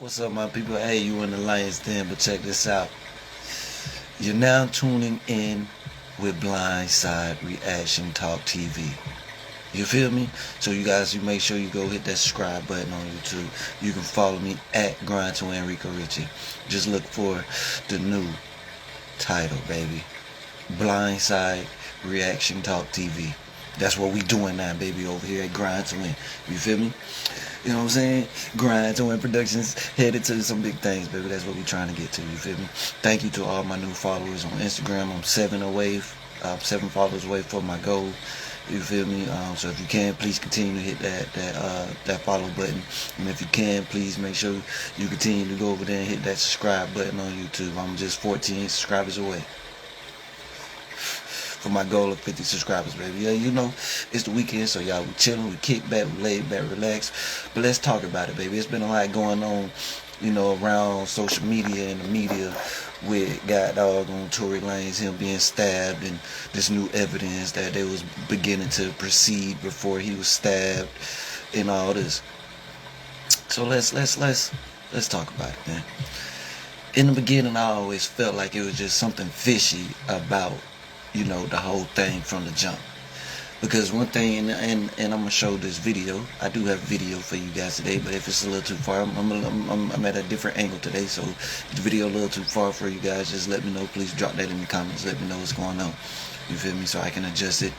What's up, my people? Hey, you in the Lion's Den, but check this out. You're now tuning in with Blindside Reaction Talk TV. You feel me? So you guys, you make sure you go hit that subscribe button on YouTube. You can follow me at Grind to Enrico Richie. Just look for the new title, baby. Blindside Reaction Talk TV. That's what we doing now, baby, over here at Grind to Win. You feel me? You know what I'm saying? Grind to Win Productions headed to some big things, baby. That's what we trying to get to. You feel me? Thank you to all my new followers on Instagram. I'm 7 followers away from my goal. You feel me? So if you can, please continue to hit that follow button. And if you can, please make sure you continue to go over there and hit that subscribe button on YouTube. I'm just 14 subscribers away for my goal of 50 subscribers, baby. Yeah, you know, it's the weekend, so y'all, we chilling, we kick back, we laid back, relax. But let's talk about it, baby. It's been a lot going on, you know, around social media and the media with God dog on Tory Lanez, him being stabbed, and this new evidence that they was beginning to proceed before he was stabbed, and all this. So let's talk about it, man. In the beginning, I always felt like it was just something fishy about, you know, the whole thing from the jump. Because one thing, and I'm gonna show this video. I do have video for you guys today, but if it's a little too far, I'm at a different angle today. So if the video a little too far for you guys, just let me know. Please drop that in the comments. Let me know what's going on. You feel me? So I can adjust it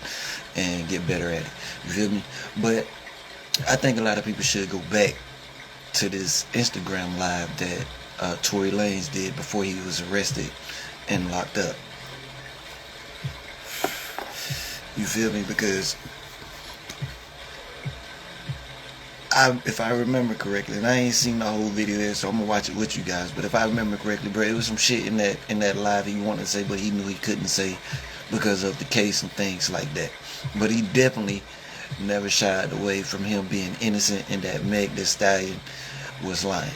and get better at it. You feel me? But I think a lot of people should go back to this Instagram live that Tory Lanez did before he was arrested and locked up. You feel me? Because if I remember correctly, and I ain't seen the whole video there, so I'm gonna watch it with you guys. But if I remember correctly, bro, it was some shit in that live he wanted to say, but he knew he couldn't say because of the case and things like that. But he definitely never shied away from him being innocent and that Meg Thee Stallion was lying.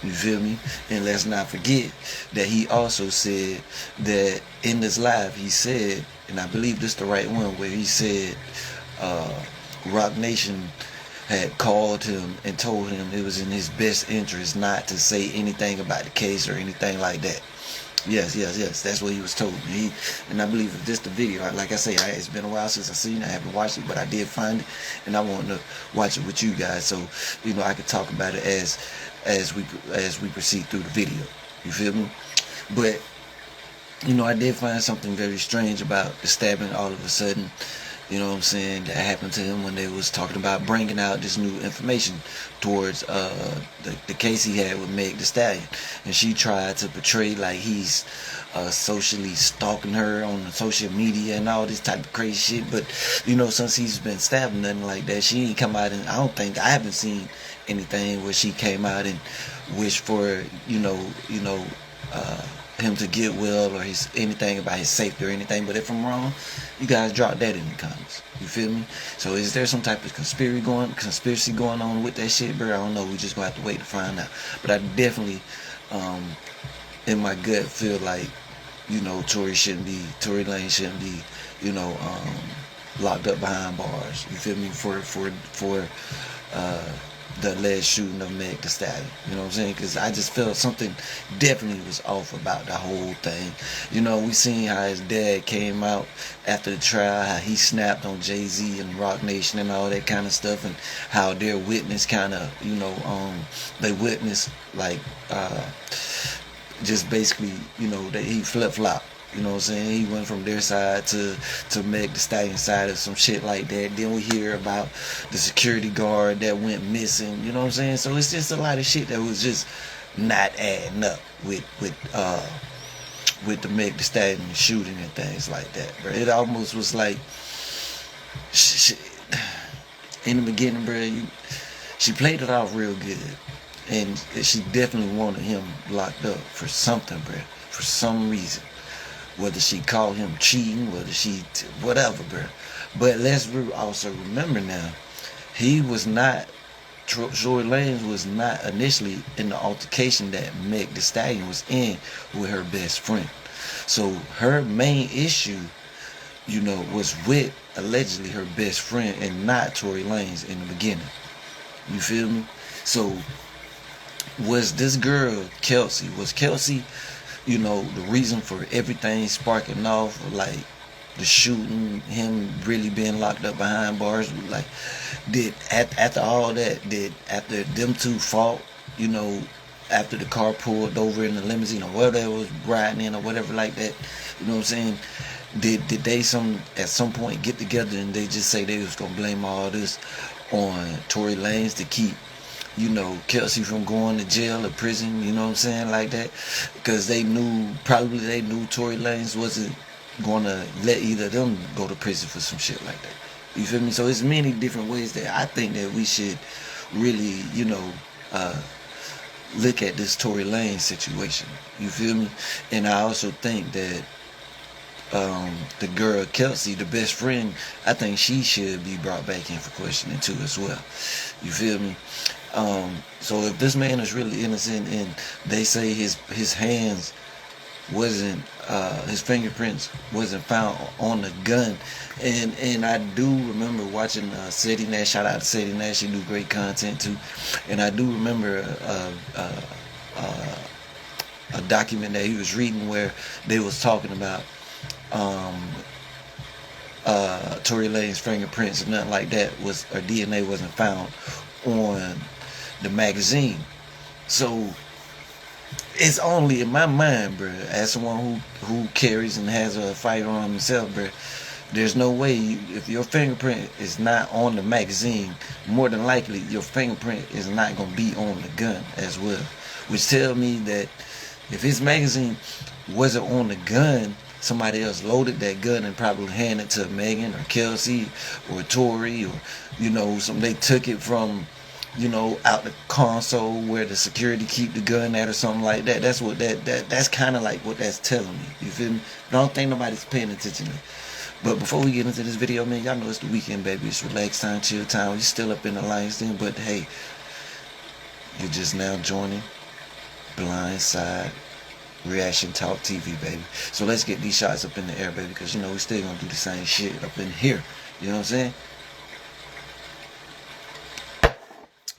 You feel me? And let's not forget that he also said that in this live, he said, and I believe this is the right one, where he said Rock Nation had called him and told him it was in his best interest not to say anything about the case or anything like that. Yes, that's what he was told. And I believe if this the video, like I say, it's been a while since I've seen it. I haven't watched it, but I did find it, and I want to watch it with you guys, so you know I could talk about it as we proceed through the video. You feel me? But you know, I did find something very strange about the stabbing all of a sudden. You know what I'm saying? That happened to him when they was talking about bringing out this new information towards the case he had with Meg Thee Stallion, and she tried to portray like he's socially stalking her on social media and all this type of crazy shit. But you know, since he's been stabbed, nothing like that, she ain't come out, and I haven't seen anything where she came out and wished for him to get well or anything about his safety or anything. But if I'm wrong, you guys drop that in the comments. You feel me? So is there some type of conspiracy going on with that shit, bro? I don't know. We just gonna have to wait to find out. But I definitely, in my gut, feel like, you know, Tory Lanez shouldn't be, you know, locked up behind bars. You feel me? For the alleged shooting of Meg Thee Stallion. You know what I'm saying? Because I just felt something definitely was off about the whole thing. You know, we seen how his dad came out after the trial, how he snapped on Jay-Z and Rock Nation and all that kind of stuff, and how their witness kind of, you know, they witnessed like just basically, you know, that he flip-flopped. You know what I'm saying? He went from their side to Meg Thee Stallion side or some shit like that. Then we hear about the security guard that went missing. You know what I'm saying? So it's just a lot of shit that was just not adding up with the Meg Thee Stallion shooting and things like that, bro. It almost was like in the beginning, bro. She played it off real good, and she definitely wanted him locked up for something, bro. For some reason. Whether she called him cheating, whatever, bro. But let's also remember now, Tory Lanez was not initially in the altercation that Meg Thee Stallion was in with her best friend. So her main issue, you know, was with allegedly her best friend and not Tory Lanez in the beginning. You feel me? So was this girl Kelsey? Was Kelsey, you know, the reason for everything sparking off, like the shooting, him really being locked up behind bars? Like, did after all that, did after them two fought, you know, after the car pulled over in the limousine or whatever they was riding in or whatever like that, you know what I'm saying? Did they at some point get together and they just say they was gonna blame all this on Tory Lanez to keep, you know, Kelsey from going to jail or prison, you know what I'm saying, like that? Because they knew Tory Lanez wasn't gonna let either of them go to prison for some shit like that. You feel me? So it's many different ways that I think that we should really, you know, look at this Tory Lanez situation. You feel me? And I also think that the girl Kelsey, the best friend, I think she should be brought back in for questioning too as well. You feel me? So if this man is really innocent and they say his hands wasn't, his fingerprints wasn't found on the gun, and I do remember watching Sadie Nash. Shout out to Sadie Nash, she do great content too. And I do remember a document that he was reading where they was talking about Tory Lanez's fingerprints and nothing like that or DNA wasn't found on the magazine. So it's only in my mind, bro, as someone who carries and has a firearm himself, bro, there's no way if your fingerprint is not on the magazine, more than likely your fingerprint is not going to be on the gun as well. Which tell me that if his magazine wasn't on the gun, somebody else loaded that gun and probably handed it to Megan or Kelsey or Tory, or, you know, they took it from, you know, out the console where the security keep the gun at or something like that. That's what that's kind of like what that's telling me. You feel me? I don't think nobody's paying attention to me. But before we get into this video, man, y'all know it's the weekend, baby. It's relax time, chill time. We're still up in the Lions Den, but hey, you're just now joining Blind Side Reaction Talk TV, baby. So let's get these shots up in the air, baby, because, you know, we still gonna do the same shit up in here. You know what I'm saying?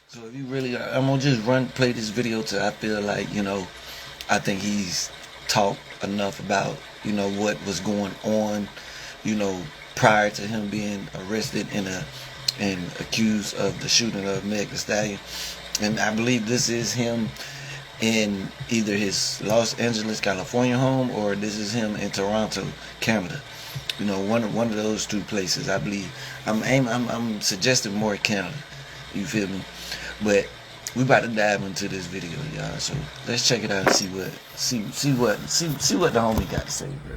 So if you really are, I'm gonna just play this video till I feel like, you know, I think he's talked enough about, you know, what was going on, you know, prior to him being arrested and accused of the shooting of Meg Thee Stallion. And I believe this is him in either his Los Angeles, California home, or this is him in Toronto, Canada. You know, one of those two places, I believe. I'm suggesting more Canada. You feel me? But we about to dive into this video, y'all. So let's check it out and see what the homie got to say, bro.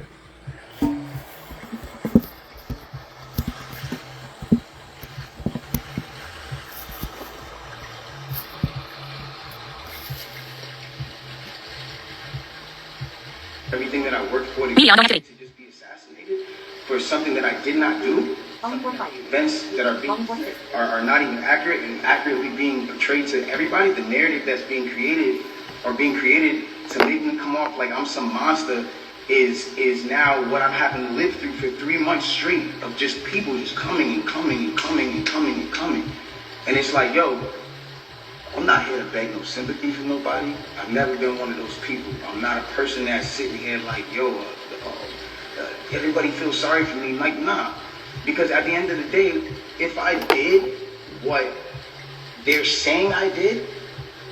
Everything that I worked for to just be assassinated for something that I did not do. Events that are not even accurate and accurately being portrayed to everybody. The narrative that's being created to make me come off like I'm some monster is now what I'm having to live through for 3 months straight of just people just coming and coming and coming and coming and coming. And it's like, yo, I'm not here to beg no sympathy from nobody. I've never been one of those people. I'm not a person that's sitting here like, yo, everybody feels sorry for me. Like, nah. Because at the end of the day, if I did what they're saying I did,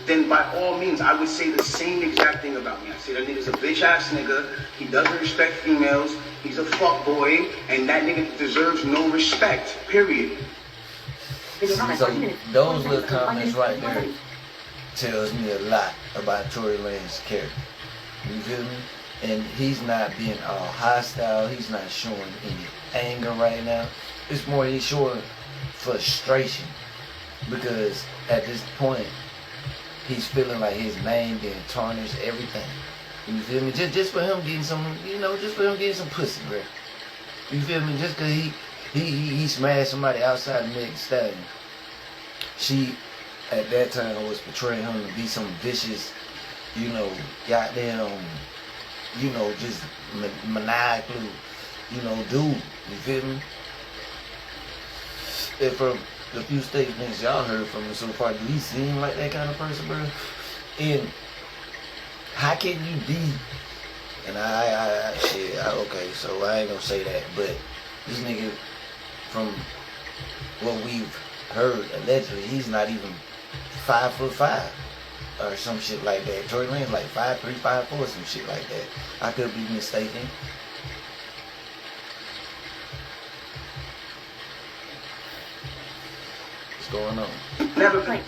then by all means, I would say the same exact thing about me. I say that nigga's a bitch ass nigga. He doesn't respect females. He's a fuck boy, and that nigga deserves no respect. Period. So those little comments right there tells me a lot about Tory Lanez's character. You feel me? And he's not being all hostile. He's not showing any anger right now. It's more he's showing frustration, because at this point he's feeling like his name being tarnished, everything. You feel me? Just for him getting some, you know, just for him getting some pussy, bro. You feel me? Just cause he smashed somebody outside of Meg Thee Stallion. She, at that time, was portraying him to be some vicious, you know, goddamn, you know, just maniacal, you know, dude. You feel me? And from the few statements y'all heard from him so far, do he seem like that kind of person, bro? And how can you be? And okay, so I ain't gonna say that, but this nigga, from what we've heard, allegedly, he's not even 5'5" or some shit like that. Tory Lanez like 5'3", 5'4", some shit like that. I could be mistaken. What's going on? Never been.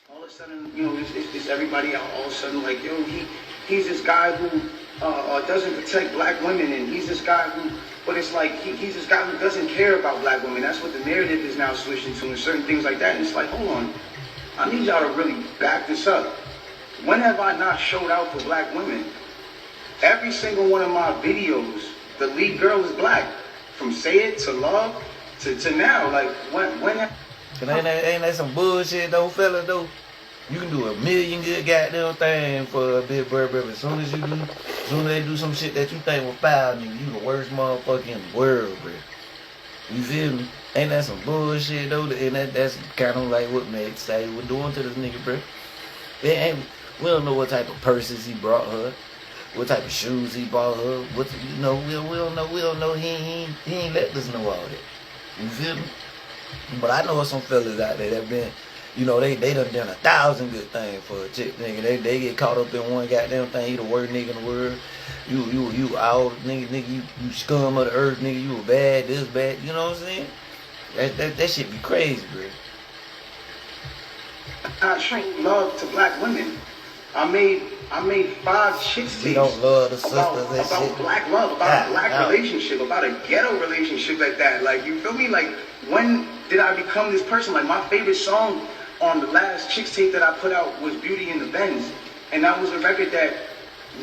All of a sudden, you know, it's everybody out. All of a sudden, like, yo, he's this guy who doesn't protect black women, and he's this guy who, but it's like he's this guy who doesn't care about black women. That's what the narrative is now switching to, and certain things like that. And it's like, hold on, I need y'all to really back this up. When have I not showed out for black women? Every single one of my videos, the lead girl is black. From Say It to Love to now. Like, when ain't that some bullshit though, fella, though? You can do a million good goddamn thing for a big bird, but as soon as they do some shit that you think will foul, nigga, you the worst motherfucker in the world, bro. You feel me? Ain't that some bullshit though? And that's kind of like what Meg say we're doing to this nigga, bro. We don't know what type of purses he brought her, what type of shoes he bought her. What, you know, we don't know. He ain't let us know all that. You feel me? But I know some fellas out there that been, you know, they done 1,000 good things for a chick, nigga. They get caught up in one goddamn thing. You the worst nigga in the world. You out, nigga. You scum of the earth, nigga. You a bad, this bad. You know what I'm saying? That shit be crazy, bro. I show love to black women. I made 5 chicks tapes. We don't love the sisters about black love, about a black relationship, about a ghetto relationship like that. Like, you feel me? Like, when did I become this person? Like, my favorite song on the last Chicks tape that I put out was Beauty in the Benz. And that was a record that,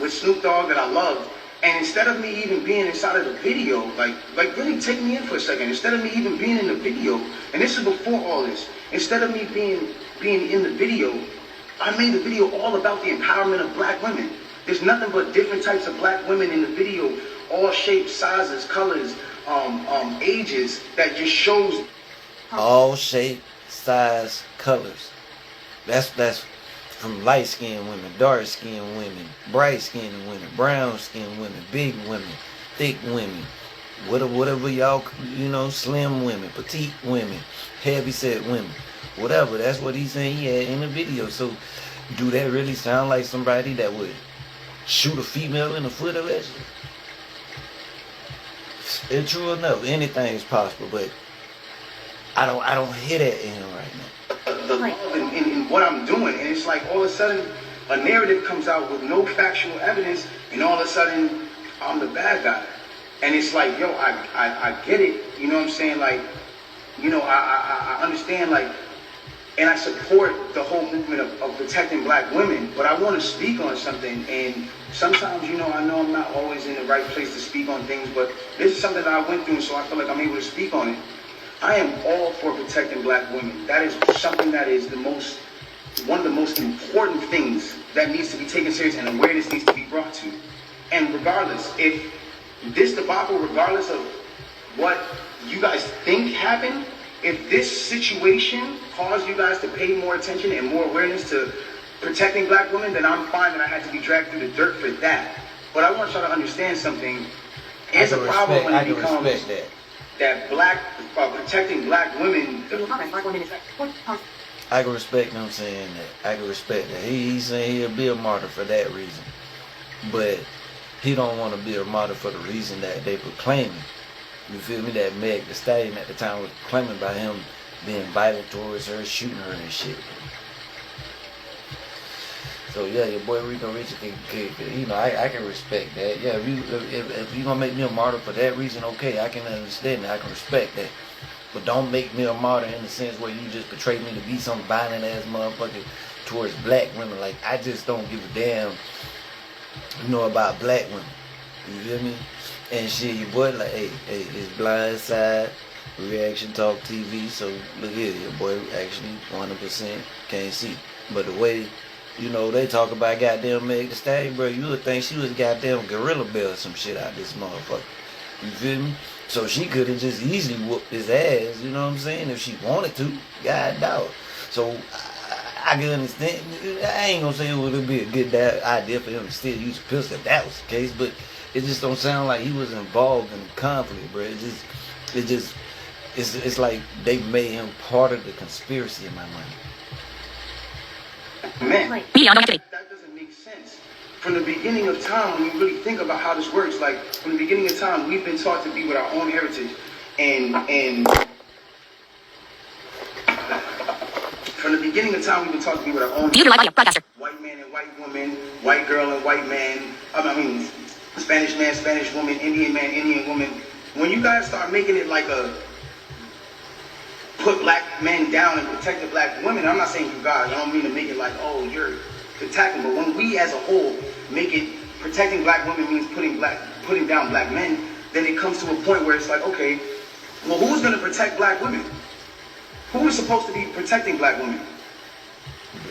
with Snoop Dogg, that I loved. And instead of me even being inside of the video, like really take me in for a second. Instead of me even being in the video, and this is before all this, instead of me being in the video, I made the video all about the empowerment of black women. There's nothing but different types of black women in the video, all shapes, sizes, colors, ages, that just shows. All shape, size, colors. That's from light-skinned women, dark-skinned women, bright-skinned women, brown-skinned women, big women, thick women, whatever y'all, you know, slim women, petite women, heavy-set women, whatever. That's what he's saying he had in the video. So, do that really sound like somebody that would shoot a female in the foot allegedly? It's true enough. Anything is possible, but I don't hear that in him right now. The love in what I'm doing, and it's like all of a sudden a narrative comes out with no factual evidence, and all of a sudden I'm the bad guy. And it's like, yo, I get it. You know what I'm saying? Like, you know, I understand, like, and I support the whole movement of protecting black women, but I want to speak on something, and sometimes, you know I'm not always in the right place to speak on things, but this is something that I went through, so I feel like I'm able to speak on it. I am all for protecting black women. That is something that is one of the most important things that needs to be taken serious, and awareness needs to be brought to. And regardless, if this debacle, regardless of what you guys think happened, if this situation caused you guys to pay more attention and more awareness to protecting black women, then I'm fine that I had to be dragged through the dirt for that. But I want y'all to understand something. It's a problem when it becomes that black, protecting black women. I can respect him saying that. I can respect that. He's saying he'll be a martyr for that reason. But he don't want to be a martyr for the reason that they proclaiming. You feel me? That Meg the Stallion at the time was claiming by him being violent towards her, shooting her and shit. So yeah, your boy Rico Richard can, you know, I can respect that. Yeah, if you gonna make me a martyr for that reason, okay, I can understand that. I can respect that. But don't make me a martyr in the sense where you just portray me to be some violent ass motherfucker towards black women. Like, I just don't give a damn, you know, about black women. You feel me? And shit, your boy like, hey, it's Blind Side Reaction Talk TV. So look here, your boy actually 100% can't see. But the way, you know, they talk about goddamn Meg the Stallion, bro, you would think she was goddamn Gorilla Bell or some shit out this motherfucker. You feel me? So she could have just easily whooped his ass, you know what I'm saying, if she wanted to. God dog. So I can understand. I ain't gonna say it would be a good idea for him to still use a pistol if that was the case, but it just don't sound like he was involved in the conflict, bro. It's like they made him part of the conspiracy in my mind. Man, that doesn't make sense. From the beginning of time, when you really think about how this works, like from the beginning of time, we've been taught to be with our own heritage, and from the beginning of time, we've been taught to be with our own white man and white woman, white girl and white man. I mean, Spanish man, Spanish woman, Indian man, Indian woman. When you guys start making it like a put black men down and protect the black women, I'm not saying you guys, I don't mean to make it like, oh, you're attacking, but when we as a whole make it protecting black women means putting down black men, then it comes to a point where it's like, okay, well, who's going to protect black women? Who is supposed to be protecting black women?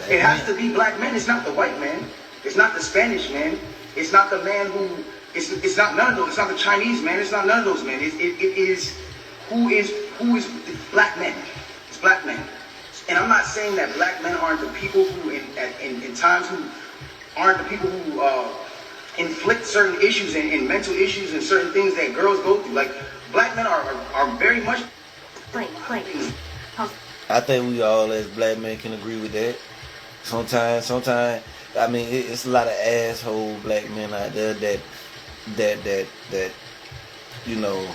It has to be black men. It's not the white man. It's not the Spanish man. It's not the man who. It's not none of those. It's not the Chinese man. It's not none of those men. It is who is black men. It's black men. And I'm not saying that black men aren't the people who in times who aren't the people who inflict certain issues and mental issues and certain things that girls go through. Like black men are very much. I think we all as black men can agree with that. Sometimes, I mean, it's a lot of asshole black men out there that you know,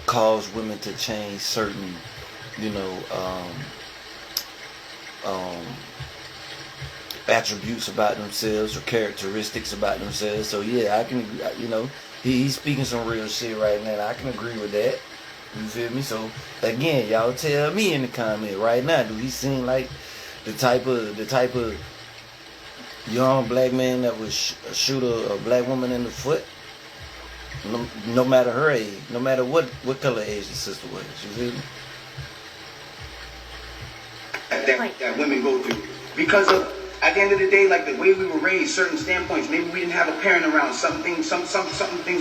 cause women to change certain, you know, attributes about themselves or characteristics about themselves. So yeah, I can, you know, he's speaking some real shit right now. I can agree with that. You feel me? So again, y'all tell me in the comment right now, do he seem like the type of young black man that would shoot a black woman in the foot? No matter her age, no matter what color age the sister was. You feel me? That women go through because of, at the end of the day, like the way we were raised, certain standpoints. Maybe we didn't have a parent around. Some things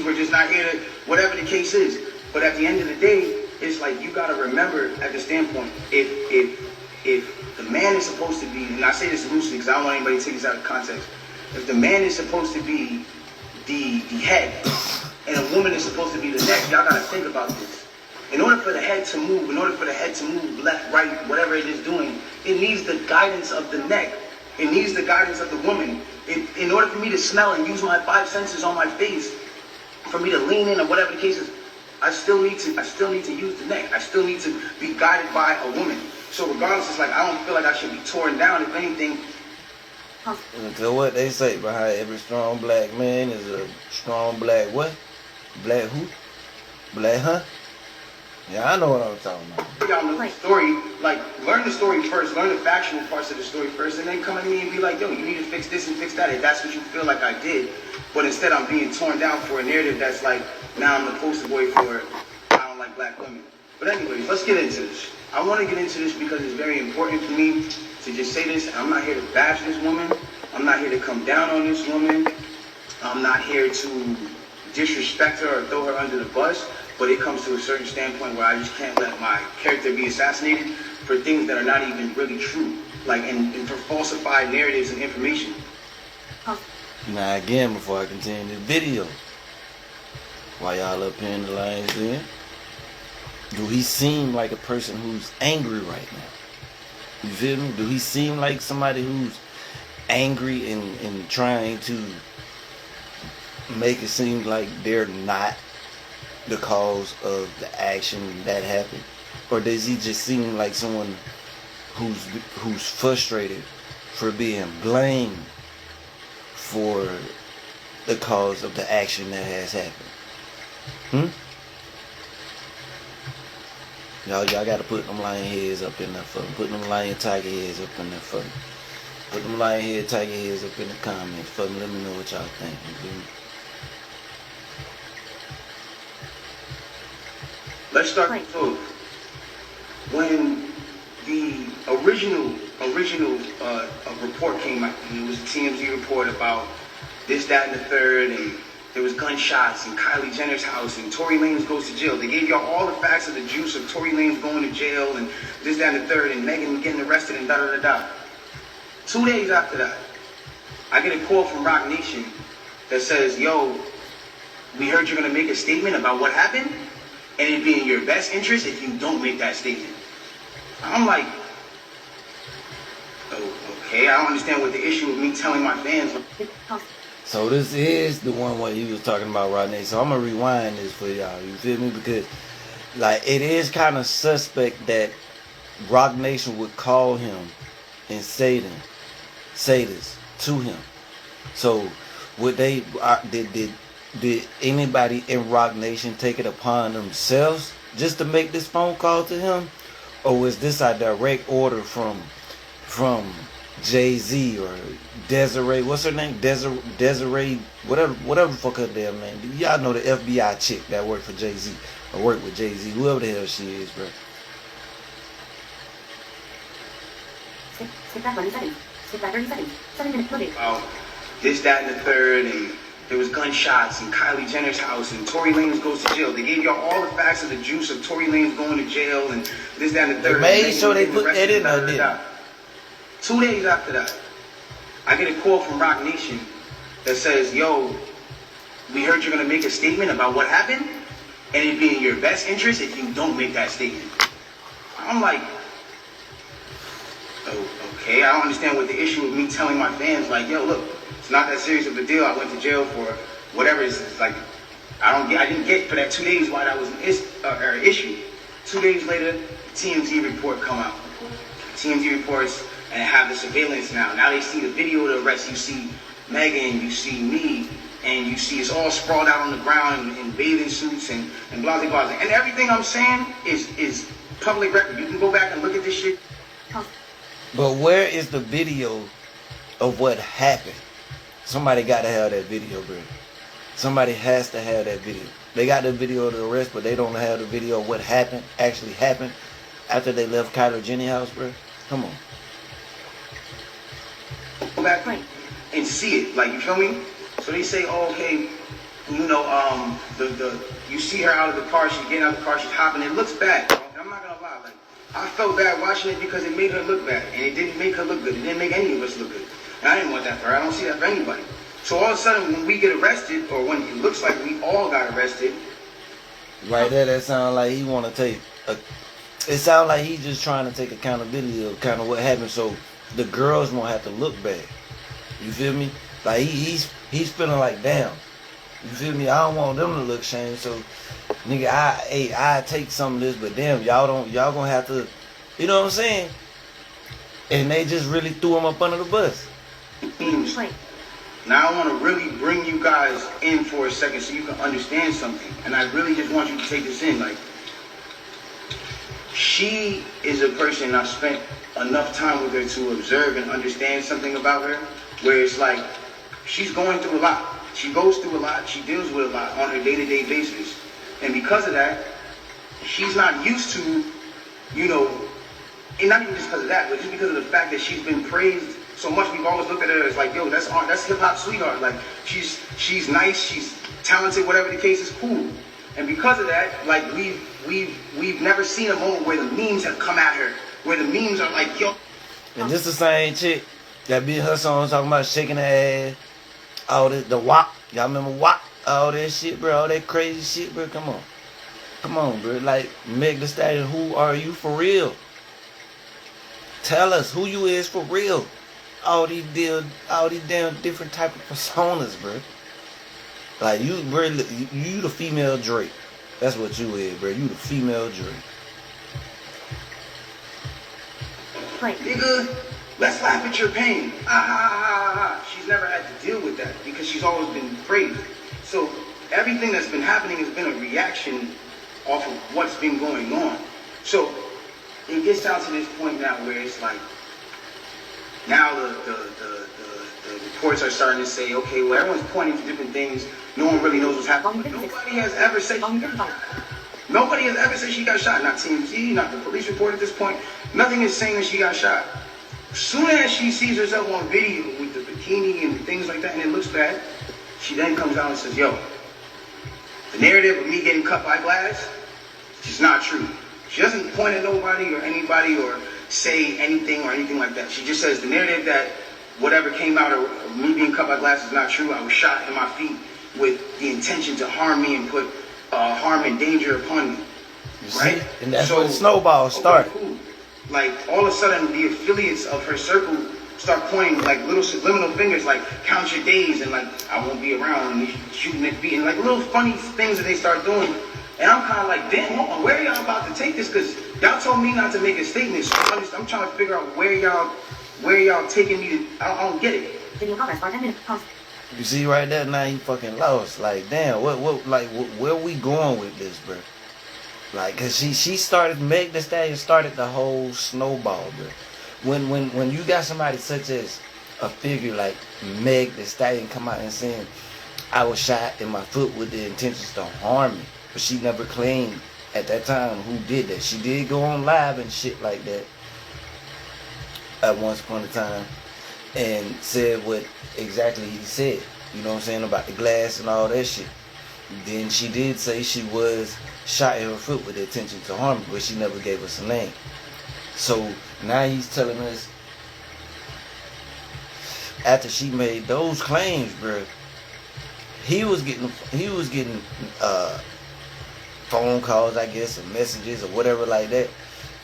were just not here. Whatever the case is. But at the end of the day, it's like you gotta remember at the standpoint, if the man is supposed to be, and I say this loosely because I don't want anybody to take this out of context, if the man is supposed to be the head and a woman is supposed to be the neck, y'all gotta think about this. In order for the head to move, left, right, whatever it is doing, it needs the guidance of the neck. It needs the guidance of the woman. In order for me to smell and use my 5 senses on my face, for me to lean in or whatever the case is, I still need to use the neck. I still need to be guided by a woman. So regardless, it's like I don't feel like I should be torn down. If anything, so what they say behind every strong black man is a strong black what? Black who? Black huh? Yeah, I know what I'm talking about. Y'all know the story. Like, learn the story first. Learn the factual parts of the story first, and then come at me and be like, yo, you need to fix this and fix that. If that's what you feel like I did. But instead, I'm being torn down for a narrative that's like, now I'm the poster boy for I don't like black women. But anyways, let's get into this. I want to get into this because it's very important for me to just say this. I'm not here to bash this woman. I'm not here to come down on this woman. I'm not here to disrespect her or throw her under the bus. But it comes to a certain standpoint where I just can't let my character be assassinated for things that are not even really true. Like, and for falsified narratives and information. Now again, before I continue this video, while y'all up here in the lines there, do he seem like a person who's angry right now? You feel me? Do he seem like somebody who's angry and trying to make it seem like they're not the cause of the action that happened? Or does he just seem like someone who's frustrated for being blamed for the cause of the action that has happened? Y'all gotta put them lion heads up in there for me. Put them lion tiger heads up in there for me. Put them lion head tiger heads up in the comments for me. Let me know what y'all think. Let's start with food. When the original report came out, and it was a TMZ report about this, that, and the third, and there was gunshots in Kylie Jenner's house and Tory Lanez goes to jail. They gave y'all all the facts of the juice of Tory Lanez going to jail and this, that, and the third, and Megan getting arrested and da-da-da-da. 2 days after that, I get a call from Rock Nation that says, yo, we heard you're going to make a statement about what happened, and it'd be in your best interest if you don't make that statement. I'm like, oh, okay, I don't understand what the issue with me telling my fans. So this is the one where he was talking about Rodney. So I'm gonna rewind this for y'all. You feel me? Because like it is kind of suspect that Rock Nation would call him and say this to him. So would they? Did anybody in Rock Nation take it upon themselves just to make this phone call to him, or was this a direct order from Jay-Z or Desiree? What's her name? Desiree, whatever the fuck her damn name. Y'all know the FBI chick that worked for Jay-Z or worked with Jay-Z, whoever the hell she is, bro. Skip back 30 seconds. 7 minutes loaded. This, that, and the third, and there was gunshots in Kylie Jenner's house, and Tory Lanez goes to jail. They gave y'all all the facts of the juice of Tory Lanez going to jail, and this, that, and the third. They made sure they put that in there. 2 days after that, I get a call from Rock Nation that says, yo, we heard you're going to make a statement about what happened, and it'd be in your best interest if you don't make that statement. I'm like, oh, okay, I don't understand what the issue with me telling my fans, like, yo, look, it's not that serious of a deal. I went to jail for whatever. It's like, I didn't get for that 2 days why that was an issue. 2 days later, the TMZ report come out. TMZ reports, and have the surveillance now. Now they see the video of the arrest. You see Megan, you see me, and you see it's all sprawled out on the ground in bathing suits and blah, blah, blah. And everything I'm saying is public record. You can go back and look at this shit. But where is the video of what happened? Somebody got to have that video, bro. Somebody has to have that video. They got the video of the arrest, but they don't have the video of what actually happened after they left Kylie Jenner's house, bro. Come on. Go back and see it, like, you feel me? So they say, oh, okay, you know, you see her out of the car, she's getting out of the car, she's hopping, it looks bad. And I'm not gonna lie, like, I felt bad watching it because it made her look bad, and it didn't make her look good. It didn't make any of us look good. And I didn't want that for her. I don't see that for anybody. So all of a sudden, when we get arrested, or when it looks like we all got arrested, right there, that sounds like he want to take. It sounds like he's just trying to take accountability of kind of what happened, so the girls won't have to look bad. You feel me? Like he's feeling like, damn. You feel me? I don't want them to look shame. So, nigga, I take some of this, but damn, y'all gonna have to, you know what I'm saying? And they just really threw him up under the bus. Now I want to really bring you guys in for a second so you can understand something. And I really just want you to take this in. Like, she is a person I've spent enough time with her to observe and understand something about her, where it's like, she's going through a lot. She goes through a lot. She deals with a lot on her day-to-day basis. And because of that, she's not used to, you know, and not even just because of that, but just because of the fact that she's been praised so much. We've always looked at her as like, yo, that's hip-hop sweetheart. Like, she's nice, she's talented, whatever the case is, cool. And because of that, like, we've never seen a moment where the memes have come at her, where the memes are like, yo. And this the same chick that be in her song talking about shaking her ass, all this, the WAP. Y'all remember WAP? All that shit, bro, all that crazy shit, bro. Come on, bro. Like, Meg Thee Stallion, who are you for real? Tell us who you is for real. All these damn different type of personas, bro. Like, you the female Drake. That's what you is, bro. You the female Drake. Nigga, let's laugh at your pain. She's never had to deal with that because she's always been praised. So everything that's been happening has been a reaction off of what's been going on. So it gets down to this point now where it's like, now the reports are starting to say, okay, well, everyone's pointing to different things. No one really knows what's happening. But nobody has ever said she got shot. Nobody has ever said she got shot. Not TMZ, not the police report at this point. Nothing is saying that she got shot. As soon as she sees herself on video with the bikini and things like that, and it looks bad, she then comes out and says, yo, the narrative of me getting cut by glass is not true. She doesn't point at nobody or anybody or say anything or anything like that. She just says the narrative that whatever came out of me being cut by glass is not true. I was shot in my feet with the intention to harm me and put harm and danger upon me. Right? And that's where the snowball started. Okay, cool. Like, all of a sudden, the affiliates of her circle start pointing, like, little subliminal fingers, like, count your days, and, like, I won't be around, and shooting their feet, and, like, little funny things that they start doing. And I'm kind of like, damn, hold on, where are y'all about to take this? Because y'all told me not to make a statement, so I'm trying to figure out where y'all taking me to, I don't get it. You see right there, now he fucking lost. Like, damn, where we going with this, bro? Like, cause she started, Meg Thee Stallion started the whole snowball, bro. When you got somebody such as a figure like Meg Thee Stallion come out and saying, I was shot in my foot with the intentions to harm me, but she never claimed at that time who did that. She did go on live and shit like that at once upon a time and said what exactly he said. You know what I'm saying, about the glass and all that shit. Then she did say she was shot in her foot with the intention to harm me, but she never gave us a name. So now he's telling us, after she made those claims, bro, he was getting phone calls, I guess, or messages or whatever like that,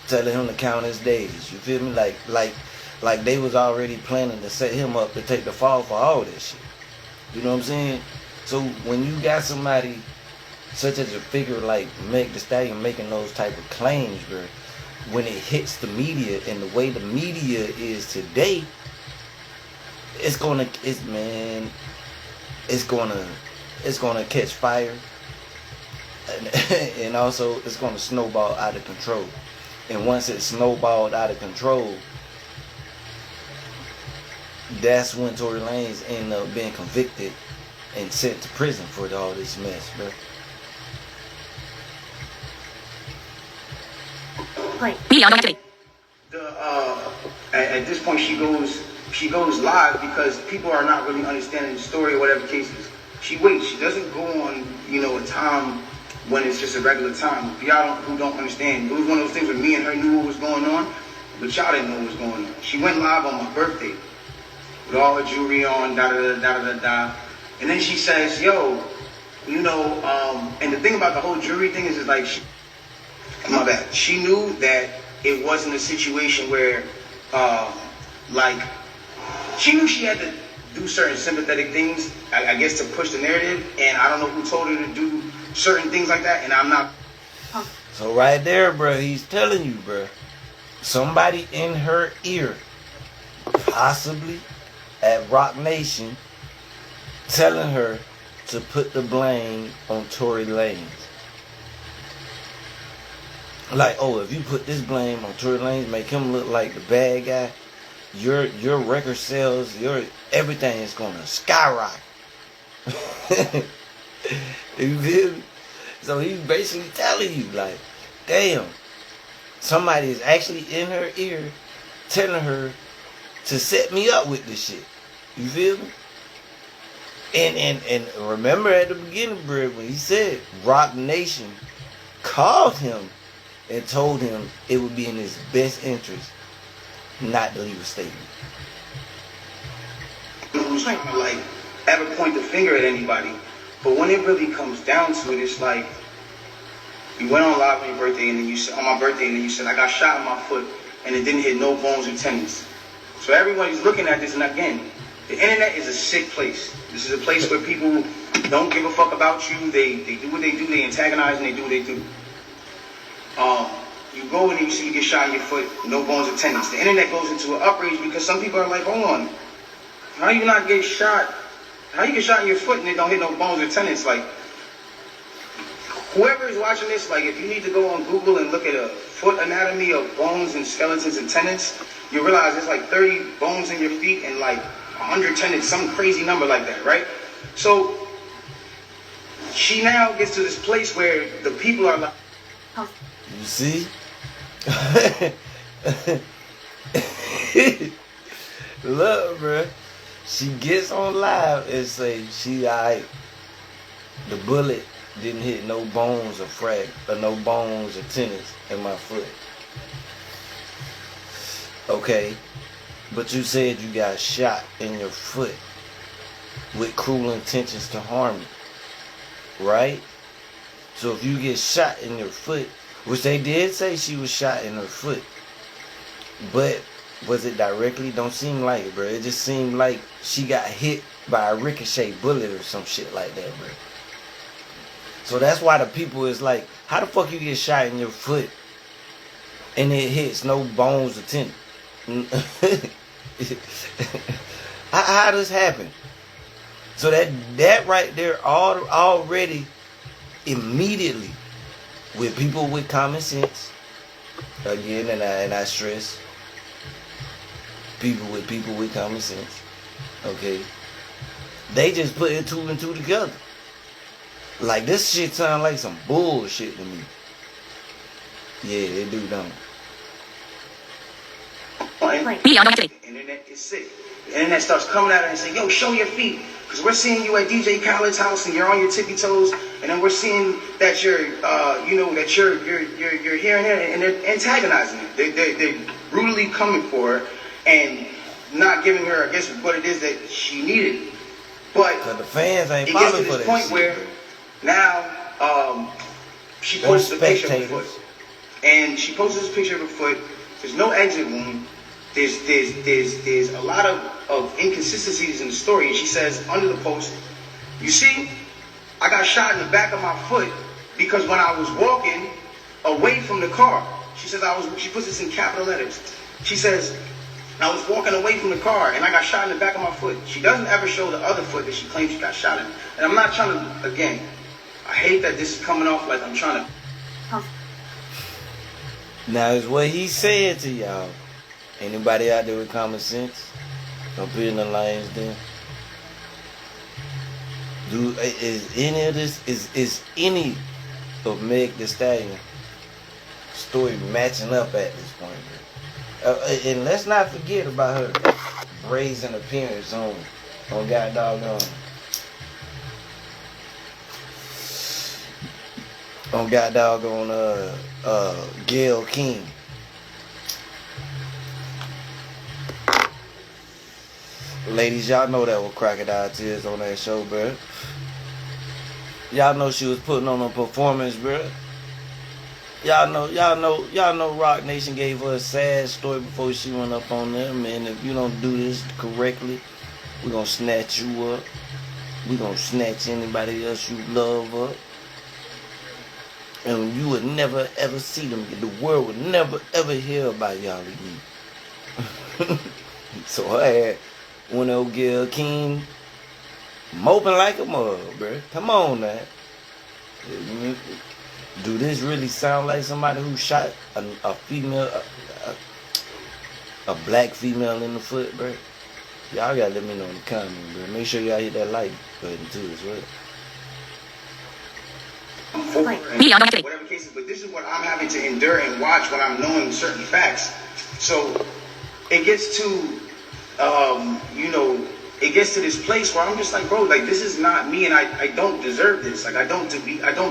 telling him to count his days. You feel me? Like they was already planning to set him up to take the fall for all this shit. You know what I'm saying? So when you got somebody such as a figure like Meg Thee Stallion making those type of claims, bro, when it hits the media and the way the media is today, it's gonna catch fire, and also it's gonna snowball out of control. And once it's snowballed out of control, that's when Tory Lanez ended up being convicted and sent to prison for all this mess, bro. At this point, she goes live because people are not really understanding the story or whatever cases. She waits. She doesn't go on, a time when it's just a regular time. For y'all who don't understand, it was one of those things where me and her knew what was going on, but y'all didn't know what was going on. She went live on my birthday with all her jewelry on, da-da-da-da-da-da. And then she says, yo, and the thing about the whole jewelry thing is like, she knew that it wasn't a situation where, she knew she had to do certain sympathetic things, I guess, to push the narrative, and I don't know who told her to do certain things like that, and I'm not. So right there, bro, he's telling you, bro, somebody in her ear, possibly at Rock Nation, telling her to put the blame on Tory Lanez. Like, oh, if you put this blame on Tory Lanez, make him look like the bad guy, your record sales, your everything is gonna skyrocket. You feel me? So he's basically telling you, like, damn, somebody is actually in her ear telling her to set me up with this shit. You feel me? And remember at the beginning, bro, when he said Rock Nation called him and told him it would be in his best interest not to leave a statement. Who's trying to ever point the finger at anybody, but when it really comes down to it, it's like you went on live on your birthday, and then you said on my birthday, and then you said I got shot in my foot, and it didn't hit no bones or tendons. So everybody's looking at this, and again, the internet is a sick place. This is a place where people don't give a fuck about you. They do what they do. They antagonize and they do what they do. You go and you see you get shot in your foot, no bones or tendons. The internet goes into an outrage because some people are like, hold on, how you not get shot? How you get shot in your foot and it don't hit no bones or tendons? Like, whoever is watching this, like, if you need to go on Google and look at a foot anatomy of bones and skeletons and tendons, you realize there's like 30 bones in your feet and like 100 tendons, some crazy number like that, right? So she now gets to this place where the people are like, you see? Look, bro. She gets on live and say she alright. The bullet didn't hit no bones or no bones or tendons in my foot. Okay, but you said you got shot in your foot with cruel intentions to harm you, right? So if you get shot in your foot, which they did say she was shot in her foot, but was it directly? Don't seem like it, bro. It just seemed like she got hit by a ricochet bullet or some shit like that, bro. So that's why the people is like, how the fuck you get shot in your foot and it hits no bones or tendons? How does happen? So that right there already immediately with people with common sense, again, and I stress people with common sense, okay, they just put two and two together. Like, this shit sound like some bullshit to me. Yeah, it do, don't. The internet is sick. The internet starts coming at her and saying, yo, show your feet. Because we're seeing you at DJ Khaled's house and you're on your tippy toes. And then we're seeing that you're, that you're here and there. And they're antagonizing her. They're brutally coming for her and not giving her, I guess, what it is that she needed. But the fans ain't it gets to falling for this that point shit. where now she posts a picture of her foot. And she posts this picture of her foot. There's no exit wound. There's a lot of inconsistencies in the story. And she says under the post, you see, I got shot in the back of my foot because when I was walking away from the car, she says she puts this in capital letters. She says, I was walking away from the car and I got shot in the back of my foot. She doesn't ever show the other foot that she claims she got shot in. And I'm not trying to, again, I hate that this is coming off like I'm trying to. Now, is what he said to y'all. Anybody out there with common sense? Don't put in the lines then. Is any of this, is any of Meg Thee Stallion story matching up at this point? And let's not forget about her brazen appearance on God Doggone. On God Doggone Gayle King. Ladies, y'all know that was crocodile tears on that show, bro. Y'all know she was putting on a performance, bro. Y'all know Rock Nation gave her a sad story before she went up on them. And if you don't do this correctly, we're gonna snatch you up. We're gonna snatch anybody else you love up. And you would never ever see them. The world would never ever hear about y'all again. So I had one old Gayle King moping like a mug, bro. Come on, man. Do this really sound like somebody who shot a female, a black female in the foot, bro? Y'all gotta let me know in the comments, bro. Make sure y'all hit that like button too as well. Whatever cases, but this is what I'm having to endure and watch when I'm knowing certain facts. So it gets to, it gets to this place where I'm just like, bro, like, this is not me, and I don't deserve this. Like, I don't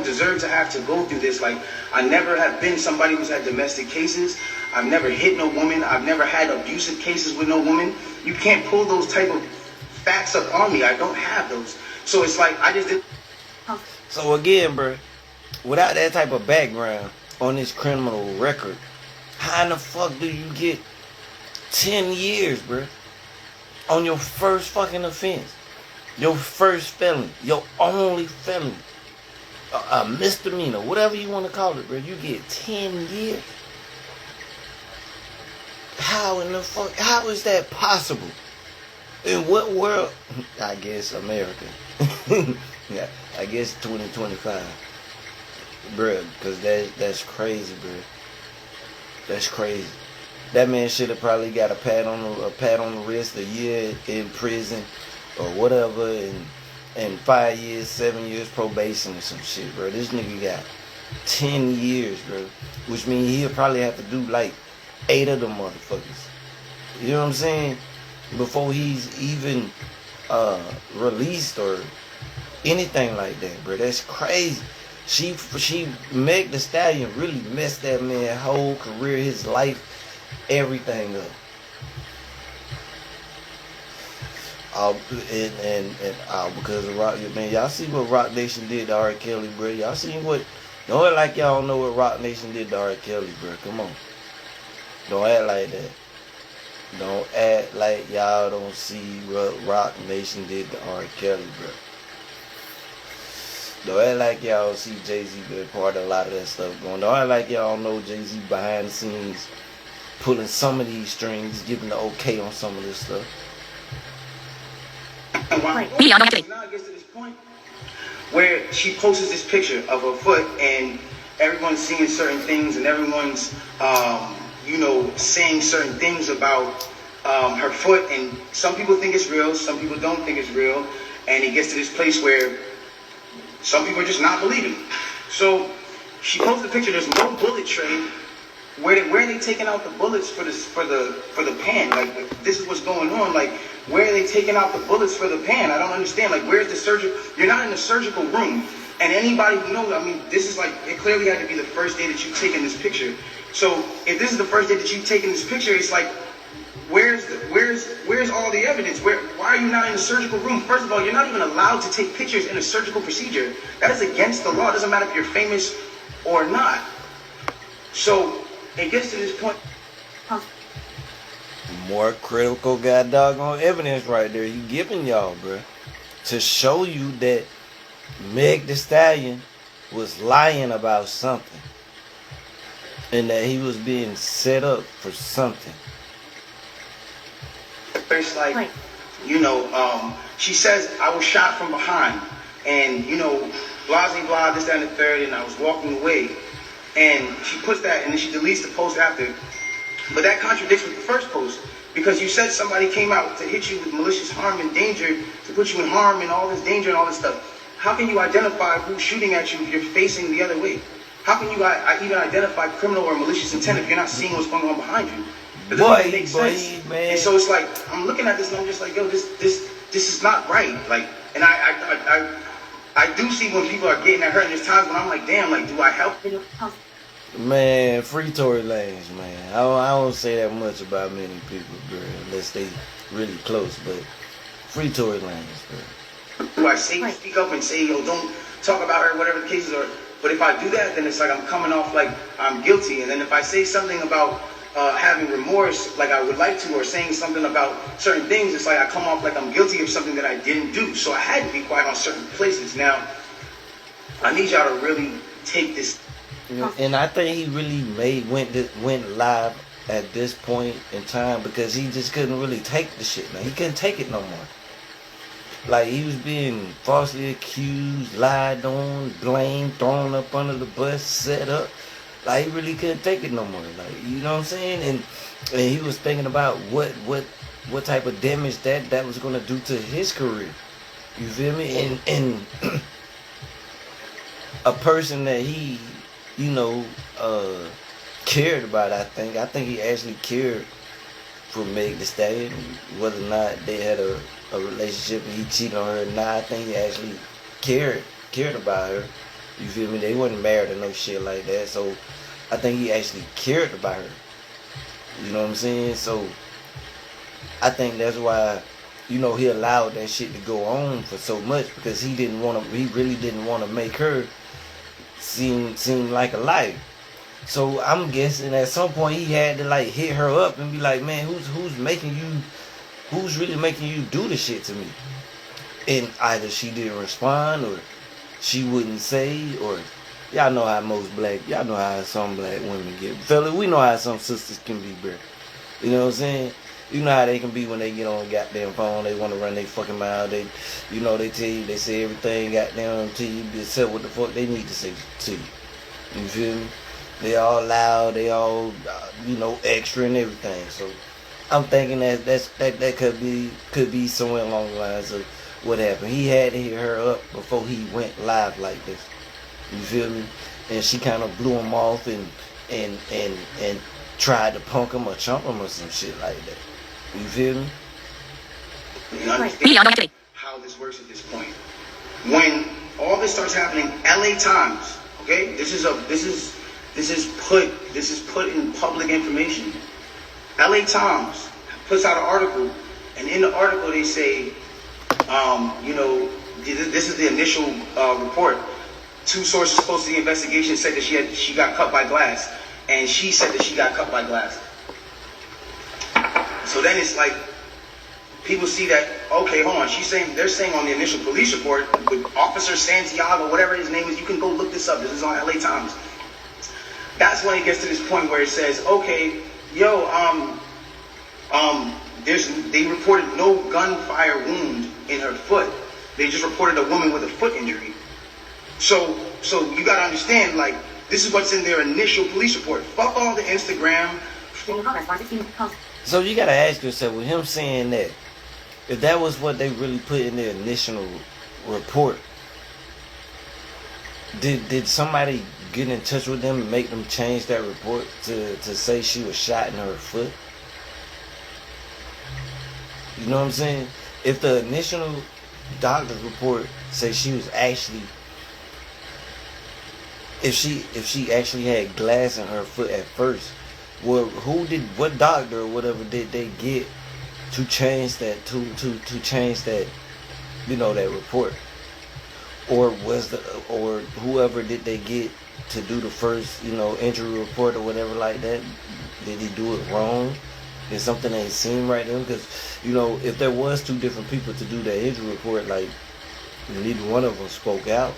deserve to have to go through this. Like, I never have been somebody who's had domestic cases. I've never hit no woman. I've never had abusive cases with no woman. You can't pull those type of facts up on me. I don't have those. So it's like, I just did. So again, bro, without that type of background on this criminal record, how in the fuck do you get 10 years, bro? On your first fucking offense, your first felony, your only felony, a misdemeanor, whatever you want to call it, bro, you get 10 years. How in the fuck, how is that possible? In what world? I guess America. Yeah, I guess 2025. Bro, because that's crazy, bro. That's crazy. That man should have probably got a pat on the wrist, a year in prison or whatever, and 5 years, 7 years probation or some shit, bro. This nigga got 10 years, bro. Which means he'll probably have to do like 8 of them motherfuckers. You know what I'm saying? before he's even released or anything like that, bro. That's crazy. She Meg the Stallion really messed that man's whole career, his life, everything up. Because of Rock, man, y'all see what Rock Nation did to R. Kelly, bro. Y'all seen what? Don't act like y'all know what Rock Nation did to R. Kelly, bro. Come on. Don't act like that. Don't act like y'all don't see what Rock Nation did to R. Kelly, bro. Don't act like y'all see Jay-Z being part of a lot of that stuff going on. Don't act like y'all know Jay-Z behind the scenes pulling some of these strings, giving the okay on some of this stuff. Now it gets to this point where she posts this picture of her foot and everyone's seeing certain things and everyone's saying certain things about her foot, and some people think it's real, some people don't think it's real, and it gets to this place where some people are just not believing. So she posted a picture. There's no bullet tray. Where are they taking out the bullets for the pan? Like, this is what's going on. Like, where are they taking out the bullets for the pan? I don't understand. Like, where's the surgical? You're not in the surgical room. And anybody who knows, I mean, this is like, it clearly had to be the first day that you've taken this picture. So if this is the first day that you've taken this picture, it's like, where's all the evidence? Why are you not in the surgical room? First of all, you're not even allowed to take pictures in a surgical procedure. That is against the law. It doesn't matter if you're famous or not. So it gets to this point. More critical god doggone evidence right there he giving y'all, bro, to show you that Meg the Stallion was lying about something and that he was being set up for something. It's like, she says, I was shot from behind, and, blah, blah, blah, this, that, and the third, and I was walking away. And she puts that, and then she deletes the post after. But that contradicts with the first post, because you said somebody came out to hit you with malicious harm and danger, to put you in harm and all this danger and all this stuff. How can you identify who's shooting at you if you're facing the other way? How can you even identify criminal or malicious intent if you're not seeing what's going on behind you? It doesn't make sense. Man. And so it's like, I'm looking at this and I'm just like, yo, this is not right. Like, and I do see when people are getting at her, and there's times when I'm like, damn, like, do I help? Man, free Tory Lanez, man. I don't say that much about many people, bro, unless they really close, but free Tory Lanez, bro. Do I speak up and say, yo, don't talk about her, whatever the cases are? But if I do that, then it's like I'm coming off like I'm guilty. And then if I say something about having remorse, like I would like to, or saying something about certain things, it's like I come off like I'm guilty of something that I didn't do. So I had to be quiet on certain places. Now, I need y'all to really take this. And I think he really went live at this point in time because he just couldn't really take the shit. Now he couldn't take it no more. Like, he was being falsely accused, lied on, blamed, thrown up under the bus, set up. Like, he really couldn't take it no more. Like, you know what I'm saying? And he was thinking about what type of damage that was gonna do to his career. You feel me? And a person that he, cared about, I think he actually cared for Meg Thee Stallion, whether or not they had a relationship and he cheated on her or not. I think he actually cared about her. You feel me? They wasn't married or no shit like that. So I think he actually cared about her. You know what I'm saying? So I think that's why, he allowed that shit to go on for so much, because he really didn't want to make her seem like a liar. So I'm guessing at some point he had to like hit her up and be like, man, who's really making you do this shit to me? And either she didn't respond, or she wouldn't say, or y'all know how some black women get. Fella, we know how some sisters can be, bro. You know what I'm saying? You know how they can be when they get on a goddamn phone, they want to run their fucking mouth, they tell you, they say everything goddamn to you, except what the fuck they need to say to you. You feel me? They all loud, they all, extra and everything. So I'm thinking that could be somewhere along the lines of what happened. He had to hit her up before he went live like this. You feel me? And she kind of blew him off and tried to punk him or chump him or some shit like that. You feel me? and understand how this works at this point. When all this starts happening, LA Times, okay, this is put in public information. LA Times puts out an article, and in the article they say, this is the initial report. 2 sources close to the investigation said that she got cut by glass, and she said that she got cut by glass. So then it's like, people see that, okay, hold on, they're saying on the initial police report, with Officer Santiago, whatever his name is, you can go look this up, this is on LA Times. That's when it gets to this point where it says, okay, they reported no gunfire wound in her foot. They just reported a woman with a foot injury. So you gotta understand, like, this is what's in their initial police report. Fuck all the Instagram. So you gotta ask yourself, with him saying that, if that was what they really put in their initial report, did somebody get in touch with them and make them change that report to say she was shot in her foot? You know what I'm saying? If the initial doctor's report says she was actually, if she actually had glass in her foot at first, well, what doctor or whatever did they get to change that to change that, that report? Or or whoever did they get to do the first, injury report or whatever like that? Did he do it wrong? Did something ain't seem right to him? Because, if there was 2 different people to do that injury report, like, neither one of them spoke out.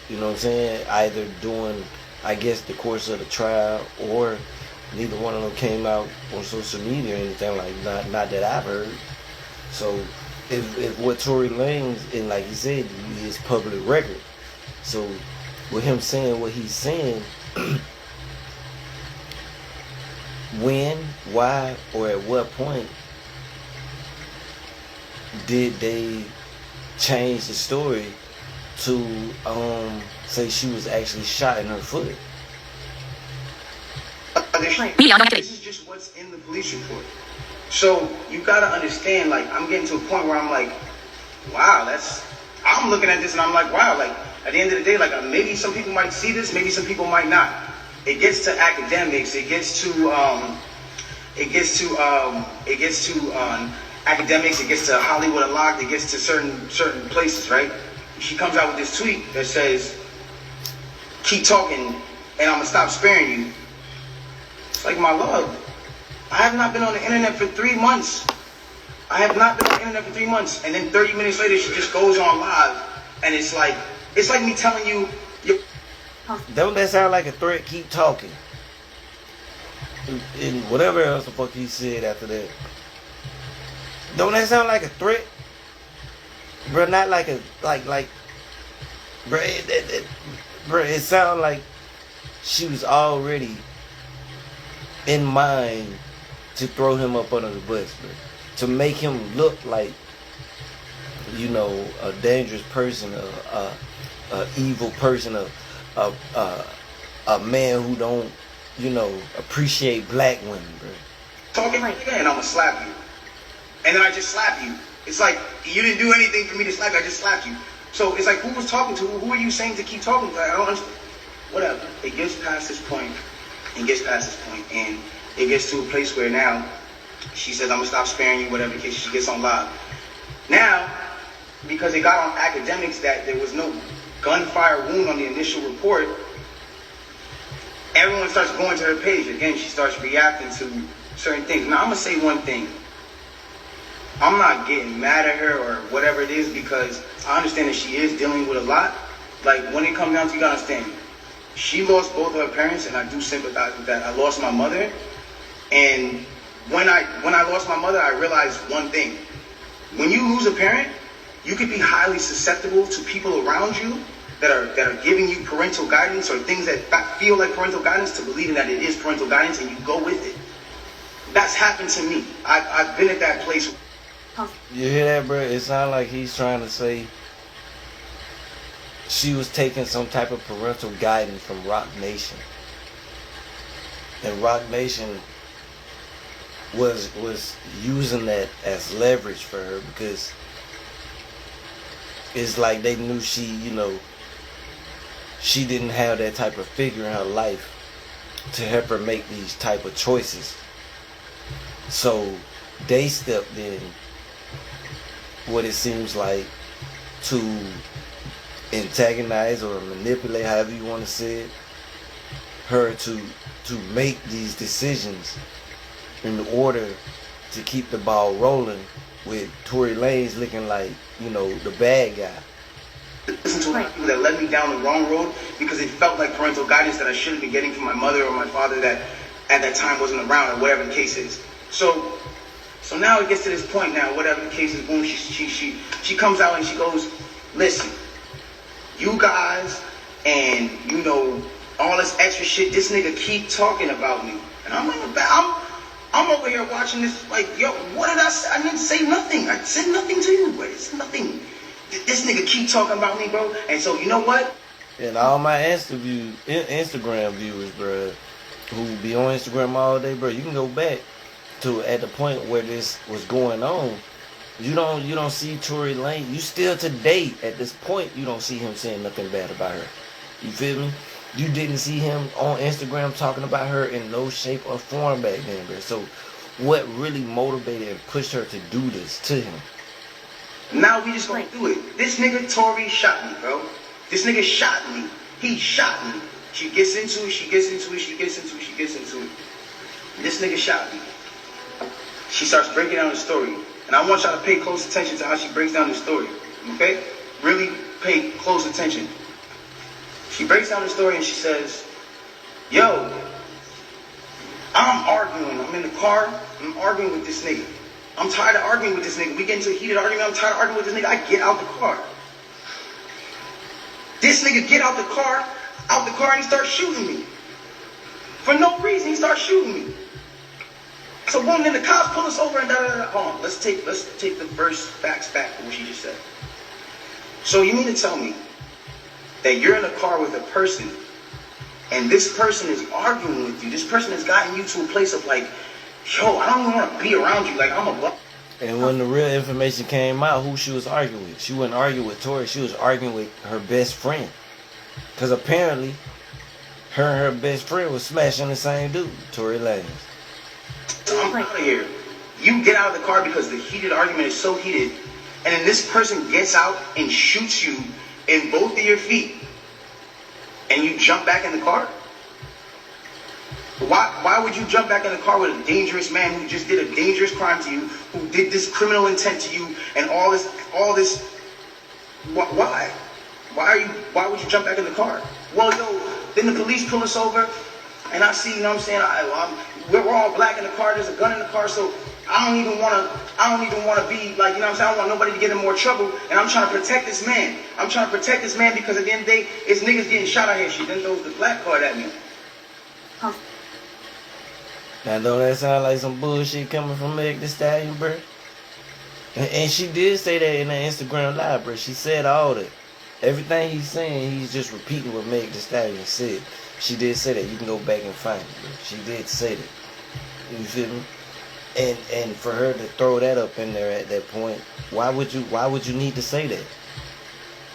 You know what I'm saying? Either during, I guess, the course of the trial, or neither one of them came out on social media or anything like that. Not that I've heard. So, if what Tory Lanez, and like he said, is public record. So, with him saying what he's saying, when, why, or at what point did they change the story to say she was actually shot in her foot? This is just what's in the police report. So you gotta understand, like, I'm getting to a point where I'm like, wow, I'm looking at this and I'm like, wow, like, at the end of the day, like, maybe some people might see this, maybe some people might not. It gets to academics, it gets to academics, it gets to Hollywood Unlocked, it gets to certain places, right? She comes out with this tweet that says, keep talking and I'm gonna stop sparing you. It's like, my love, I have not been on the internet for 3 months. And then 30 minutes later, she just goes on live, and it's like me telling you. Don't that sound like a threat? Keep talking. And whatever else the fuck he said after that. Don't that sound like a threat? Bro, not like a, like, bro, it sound like she was already in mind to throw him up under the bus, bro. To make him look like, a dangerous person, a evil person, a man who don't, appreciate black women, bro. Talking right there, and I'm gonna slap you. And then I just slap you. It's like, you didn't do anything for me to slap you, I just slapped you. So it's like, who was talking to? Who are you saying to keep talking to? I don't understand. Whatever. It gets past this point, and it gets to a place where now, she says, I'm gonna stop sparing you, whatever the case, she gets on live. Now, because it got on academics that there was no gunfire wound on the initial report, everyone starts going to her page. Again, she starts reacting to certain things. Now, I'm gonna say one thing. I'm not getting mad at her or whatever it is, because I understand that she is dealing with a lot. Like, when it comes down to, you gotta understand, she lost both of her parents, and I do sympathize with that. I lost my mother, and when I lost my mother, I realized one thing. When you lose a parent, you could be highly susceptible to people around you that are giving you parental guidance, or things that feel like parental guidance, to believing that it is parental guidance, and you go with it. That's happened to me. I've been at that place. You hear that, bro? It sounds like he's trying to say she was taking some type of parental guidance from Rock Nation. And Rock Nation was using that as leverage for her, because it's like they knew she didn't have that type of figure in her life to help her make these type of choices. So they stepped in, what it seems like, to antagonize or manipulate, however you want to say it, her to make these decisions in order to keep the ball rolling, with Tory Lanez looking like, the bad guy. Listen to a lot of people that led me down the wrong road because it felt like parental guidance that I shouldn't be getting from my mother or my father that at that time wasn't around, or whatever the case is. So now it gets to this point now, whatever the case is, boom, she comes out and she goes, listen, you guys and all this extra shit, this nigga keep talking about me. And I'm like, I'm over here watching this like, yo, what did I say? I didn't say nothing. I said nothing to you, but it's nothing. This nigga keep talking about me, bro. And so, you know what? And all my Instagram viewers, bro, who be on Instagram all day, bro, you can go back to at the point where this was going on. You don't see Tory Lanez. You still today at this point, you don't see him saying nothing bad about her. You feel me? You didn't see him on Instagram talking about her in no shape or form back then, bro. So what really motivated and pushed her to do this to him? Now we just gonna do it. This nigga Tory shot me, bro. This nigga shot me. He shot me. She gets into it. This nigga shot me. She starts breaking down the story. And I want y'all to pay close attention to how she breaks down the story. Okay? Really pay close attention. She breaks down the story and she says, yo, I'm arguing. I'm in the car. I'm arguing with this nigga. I'm tired of arguing with this nigga. We get into a heated argument. I'm tired of arguing with this nigga. I get out the car. This nigga get out the car, and he starts shooting me. For no reason, he starts shooting me. So boom, then the cops pull us over and da-da-da. Hold on, let's take the first facts back to what she just said. So you mean to tell me that you're in a car with a person, and this person is arguing with you. This person has gotten you to a place of like, yo, I don't even want to be around you. Like, I'm a buck. And when the real information came out, who she was arguing with, she wouldn't argue with Tory. She was arguing with her best friend. Because apparently, her and her best friend was smashing the same dude, Tory Lanez. I'm out of here. You get out of the car because the heated argument is so heated, and then this person gets out and shoots you in both of your feet, and you jump back in the car? Why would you jump back in the car with a dangerous man who just did a dangerous crime to you, who did this criminal intent to you, and all this? Why? Why would you jump back in the car? Well, yo, then the police pull us over, and I see, what I'm saying, we're all black in the car. There's a gun in the car, so I don't even want to be like, what I'm saying, I don't want nobody to get in more trouble, and I'm trying to protect this man. Because at the end of the day, it's niggas getting shot out here. She then throws the black card at me. Huh. Now, don't that sound like some bullshit coming from Meg the Stallion, bro? And she did say that in her Instagram live, bro. She said all that. Everything he's saying, he's just repeating what Meg the Stallion said. She did say that. You can go back and find it, bro. She did say that. You feel me? And for her to throw that up in there at that point, why would you need to say that?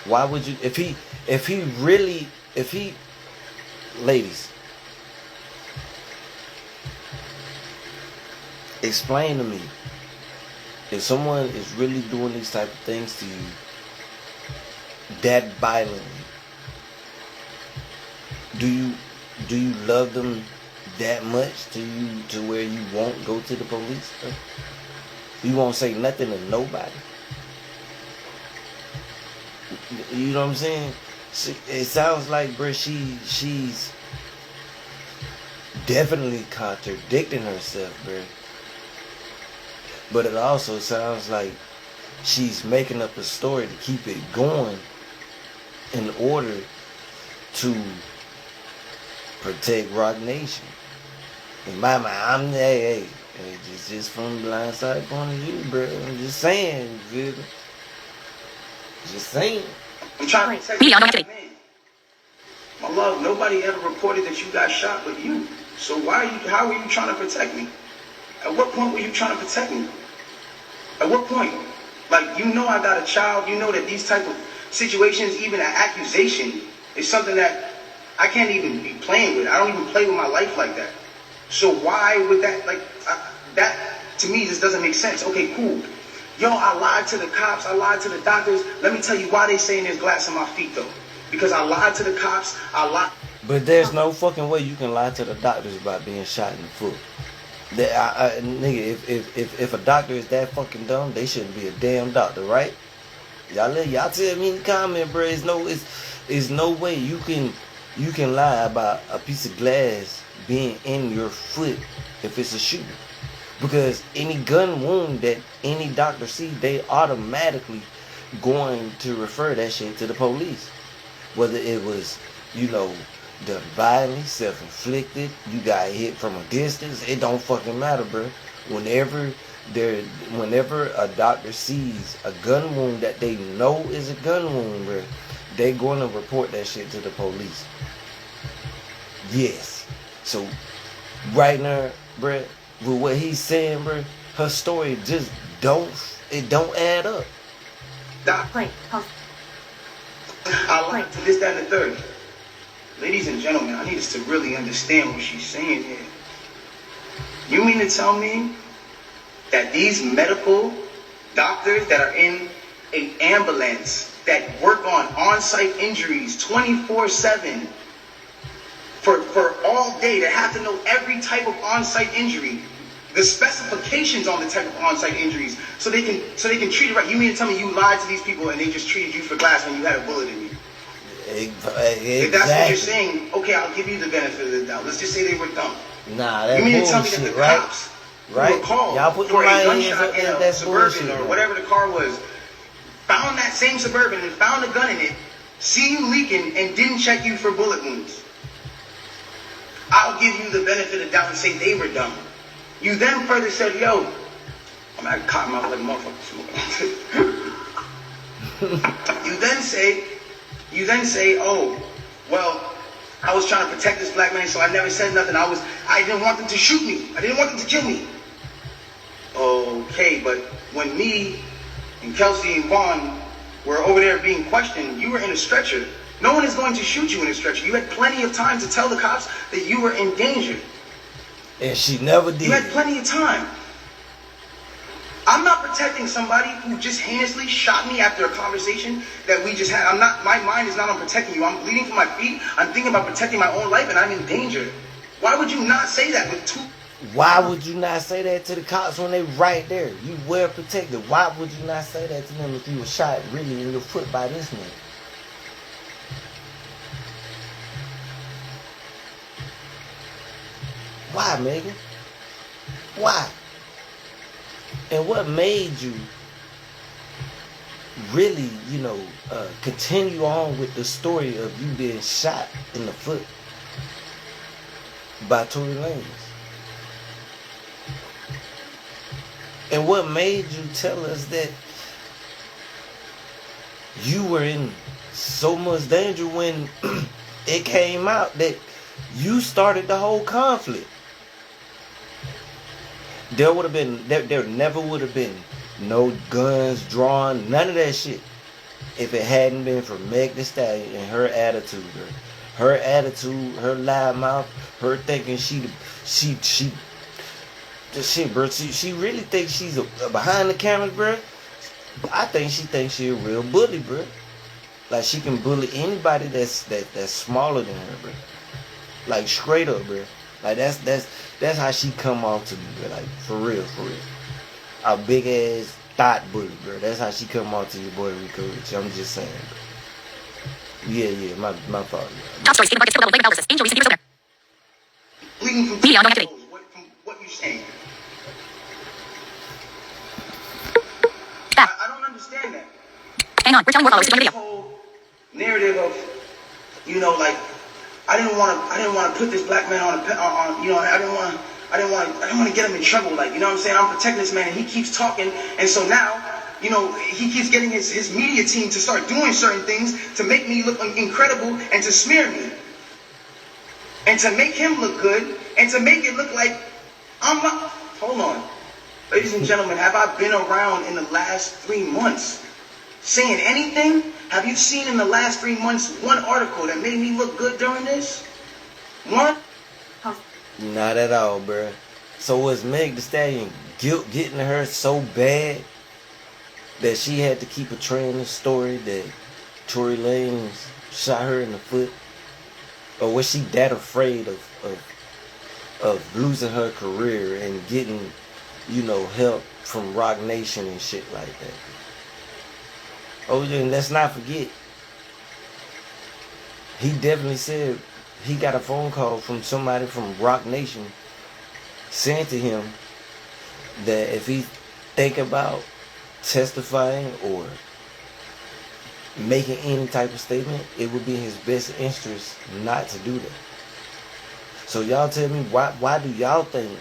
Why would you, if he, ladies, explain to me, if someone is really doing these type of things to you that violently, do you love them that much to where you won't go to the police? Bro? You won't say nothing to nobody. You know what I'm saying? It sounds like, bro, she's definitely contradicting herself, bro. But it also sounds like she's making up a story to keep it going in order to protect Rock Nation. In my mind, hey, just from the blind side point of view, bro. I'm just saying, dude. Just saying. I'm trying to protect you. My love, nobody ever reported that you got shot but you. So how are you trying to protect me? At what point were you trying to protect me? At what point? Like, you know I got a child. You know that these type of situations, even an accusation, is something that I can't even be playing with. I don't even play with my life like that. So why would that, like, that to me just doesn't make sense. Okay, cool. Yo, I lied to the cops. I lied to the doctors. Let me tell you why they saying there's glass in my feet, though. Because I lied to the cops. I lied. But there's no fucking way you can lie to the doctors about being shot in the foot. Nigga, if a doctor is that fucking dumb, they shouldn't be a damn doctor, right? Y'all tell me in the comment, bro. It's no way you can lie about a piece of glass being in your foot if it's a shooting. Because any gun wound that any doctor see, they automatically going to refer that shit to the police. Whether it was, done violently, self-inflicted, you got hit from a distance, it don't fucking matter, bro. Whenever a doctor sees a gun wound that they know is a gun wound, bro, they gonna report that shit to the police. Yes. So right now, bro, with what he's saying, bro, her story just don't add up. I like this, that, and the third. Ladies and gentlemen, I need us to really understand what she's saying here. You mean to tell me that these medical doctors that are in an ambulance that work on-site injuries 24/7 for all day, that have to know every type of on-site injury, the specifications on the type of on-site injuries, so they can treat it right? You mean to tell me you lied to these people and they just treated you for glass when you had a bullet in you? Exactly. If that's what you're saying, okay, I'll give you the benefit of the doubt. Let's just say they were dumb. Nah, that's you mean to tell me bullshit, that the right? cops Right? who were called Y'all put for a hands gunshot up in there, a that's Suburban bullshit, or bro. whatever the car was, found that same Suburban and found a gun in it, see you leaking and didn't check you for bullet wounds? I'll give you the benefit of the doubt and say they were dumb. You then further said, yo, I'm at cotton mouth like a motherfucker. You then say, oh, well, I was trying to protect this black man, so I never said nothing. I didn't want them to shoot me. I didn't want them to kill me. Okay, but when me and Kelsey and Vaughn were over there being questioned, you were in a stretcher. No one is going to shoot you in a stretcher. You had plenty of time to tell the cops that you were in danger. And she never did. You had plenty of time. I'm not protecting somebody who just heinously shot me after a conversation that we just had. My mind is not on protecting you. I'm bleeding from my feet. I'm thinking about protecting my own life and I'm in danger. Why would you not say that with two? Why would you not say that to the cops when they right there? You well protected. Why would you not say that to them if you were shot really in your foot by this man? Why, Megan? Why? And what made you really, continue on with the story of you being shot in the foot by Tory Lanez? And what made you tell us that you were in so much danger when it came out that you started the whole conflict? There never would have been no guns drawn, none of that shit, if it hadn't been for Meg Thee Stallion and her attitude, her loud mouth, her thinking she really thinks she's behind the cameras, bro. I think she thinks she a real bully, bro. Like she can bully anybody that's smaller than her, bro. Like straight up, bro. Like that's how she come off to me, bro. Like for real. A big ass thought bully, bro. That's how she come off to your boy Rico Rich. I'm just saying, bro. Yeah, my fault. Top story, Stephen Marcus, Labor analysis. Angel recently over there. Bleeding from media, ongoing activity. From what you're saying. I don't understand that. Hang on, we're telling more followers to join the video. Whole narrative of, like, I didn't want to put this black man on I didn't want to get him in trouble, like, what I'm saying? I'm protecting this man and he keeps talking, and so now, he keeps getting his media team to start doing certain things to make me look incredible and to smear me. And to make him look good and to make it look like I'm not. hold on. Ladies and gentlemen, have I been around in the last 3 months saying anything? Have you seen in the last 3 months one article that made me look good during this? One? Not at all, bro. So was Meg Thee Stallion guilt getting to her so bad that she had to keep portraying the story that Tory Lanez shot her in the foot? Or was she that afraid of losing her career and getting, you know, help from Rock Nation and shit like that? Oh, and let's not forget, he definitely said he got a phone call from somebody from Rock Nation saying to him that if he think about testifying or making any type of statement, it would be in his best interest not to do that. So y'all tell me, why do y'all think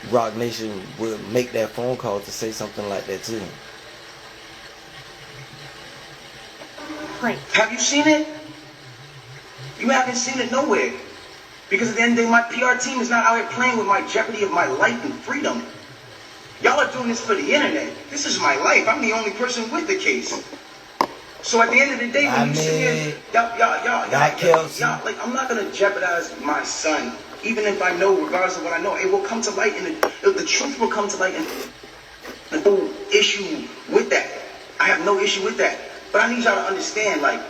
Rock Nation would make that phone call to say something like that to him? Have you seen it? You haven't seen it nowhere. Because at the end of the day, my PR team is not out here playing with my jeopardy of my life and freedom. Y'all are doing this for the internet. This is my life. I'm the only person with the case. So at the end of the day, when you sit here, y'all, like, I'm not gonna jeopardize my son, even if I know, regardless of what I know, it will come to light, and the truth will come to light, and no issue with that. I have no issue with that. But I need y'all to understand, like,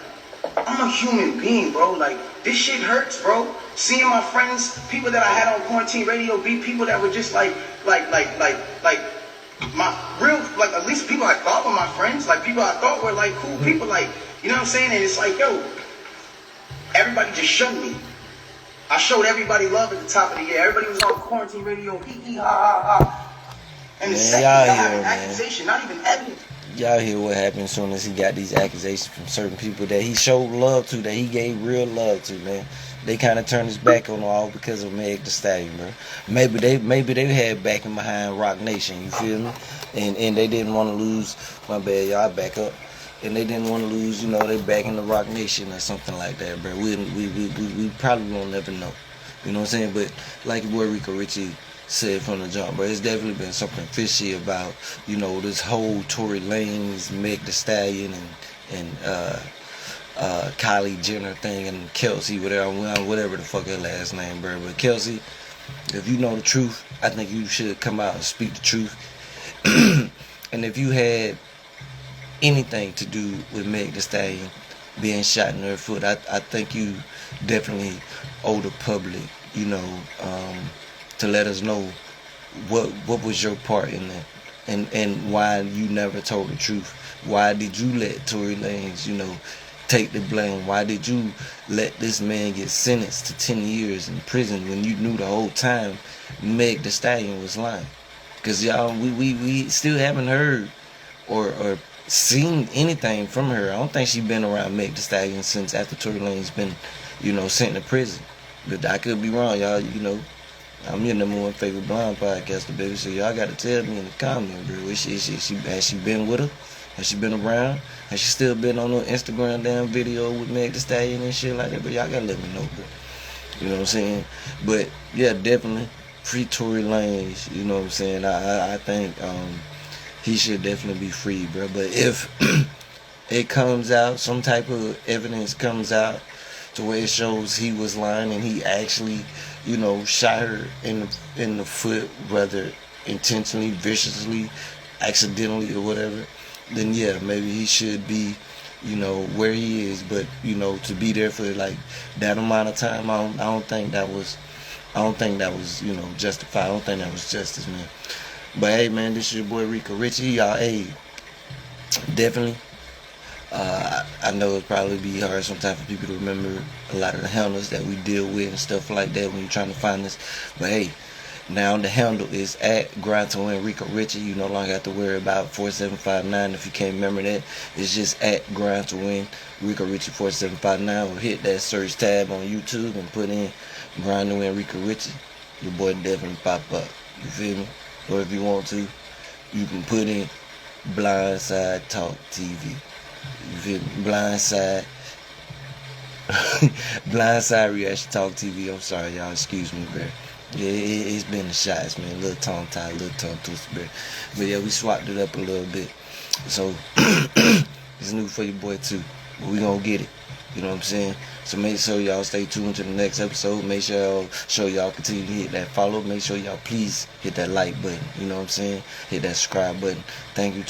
I'm a human being, bro. Like, this shit hurts, bro. Seeing my friends, people that I had on quarantine radio, be people that were just like my real, like, at least people I thought were my friends, like people I thought were like cool people, like, you know what I'm saying? And it's like, yo, everybody just shunned me. I showed everybody love at the top of the year. Everybody was on quarantine radio, hee hee ha ha ha. And the second I have an accusation, not even evidence. Y'all hear what happened as soon as he got these accusations from certain people that he showed love to, that he gave real love to, man. They kind of turned his back on all because of Meg Thee Stallion, bro. Maybe they had backing behind Rock Nation, you feel me? And they didn't want to lose, my bad, y'all back up. And they didn't want to lose, you know, they backing the Rock Nation or something like that, bro. We probably won't never know. You know what I'm saying? But like your boy Rico Richie said from the jump, bro, it's definitely been something fishy about, you know, this whole Tory Lanez, Meg Thee Stallion, and Kylie Jenner thing, and Kelsey, whatever the fuck her last name, bro. But Kelsey, if you know the truth, I think you should come out and speak the truth. And if you had anything to do with Meg Thee Stallion being shot in her foot, I think you definitely owe the public, you know, to let us know what was your part in that, and why you never told the truth. Why did you let Tory Lanez, you know, take the blame? Why did you let this man get sentenced to 10 years in prison when you knew the whole time Meg Thee Stallion was lying? Because y'all, we still haven't heard or seen anything from her. I don't think she's been around Meg Thee Stallion since after Tory Lanez been, you know, sent to prison. But I could be wrong, y'all. You know, I'm your number one favorite blonde podcaster, baby. So y'all got to tell me in the comments, bro. Has she been with her? Has she been around? Has she still been on her Instagram damn video with Meg Thee Stallion and shit like that? But y'all gotta let me know, bro. You know what I'm saying? But yeah, definitely free Tory Lanez. You know what I'm saying? I think he should definitely be free, bro. But if it comes out, some type of evidence comes out to where it shows he was lying and he actually, you know, shot her in the foot, whether intentionally, viciously, accidentally, or whatever, then yeah, maybe he should be, you know, where he is. But you know, to be there for like that amount of time, I don't think that was, you know, justified. I don't think that was justice, man. But hey, man, this is your boy Rico Richie. Y'all, hey, definitely. I know it'll probably be hard sometimes for people to remember a lot of the handles that we deal with and stuff like that when you're trying to find this. But hey, now the handle is at Grind to Win Rico Richie. You no longer have to worry about 4759 if you can't remember that. It's just at Grind to Win Rico Richie 4759. Or hit that search tab on YouTube and put in Grind to Win Rico Richie. Your boy definitely pop up. You feel me? Or if you want to, you can put in Blindside Talk TV. You feel me? Blindside Reaction Talk TV. I'm sorry, y'all. Excuse me, bro. Yeah, it's been the shots, man. Little tongue tied, little tongue twisted, but yeah, we swapped it up a little bit. So it's new for your boy too, but we gonna get it. You know what I'm saying? So make sure y'all stay tuned to the next episode. Make sure y'all continue to hit that follow. Make sure y'all please hit that like button. You know what I'm saying? Hit that subscribe button. Thank you.